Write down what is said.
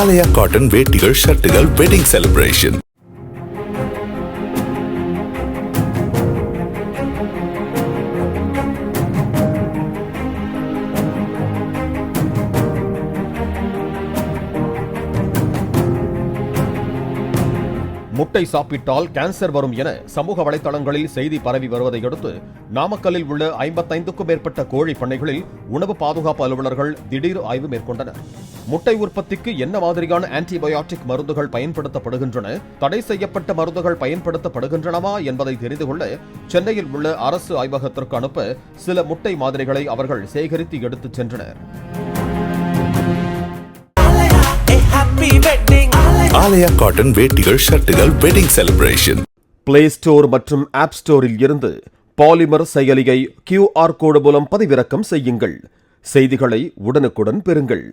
ஆலயா cotton வேட்டிகள் ஷர்ட்டுகள் wedding celebration. முட்டை சாப்பிட்டால் கேன்சர் வரும் என சமூக வலைதளங்களில் செய்தி பரவி வருவதை அடுத்து நாமக்கல்லில் உள்ள 55க்கும் மேற்பட்ட கோழி பண்ணைகளில் உணவு பாதுகாப்பு அலுவலர்கள் திடீர் ஆய்வு மேற்கொண்டனர். முட்டை உற்பத்திக்கு என்ன மாதிரியான ஆன்டிபயோட்டிக் மருந்துகள் பயன்படுத்தப்படுகின்றன, தடை செய்யப்பட்ட மருந்துகள் பயன்படுத்தப்படுகின்றனவா என்பதை தெரிந்து கொள்ள சென்னையில் உள்ள அரசு ஆய்வகத்திற்கு அனுப்ப சில முட்டை மாதிரிகளை அவர்கள் சேகரித்து எடுத்துச் சென்றனர். ஆலயா காட்டன் வேட்டிகள் ஷர்ட்டுகள் வெட்டிங் செலிப்ரேஷன். பிளே ஸ்டோர் மற்றும் ஆப் ஸ்டோரில் இருந்து பாலிமர் செயலியை QR கோடு மூலம் பதிவிறக்கம் செய்யுங்கள். செய்திகளை உடனுக்குடன் பெறுங்கள்.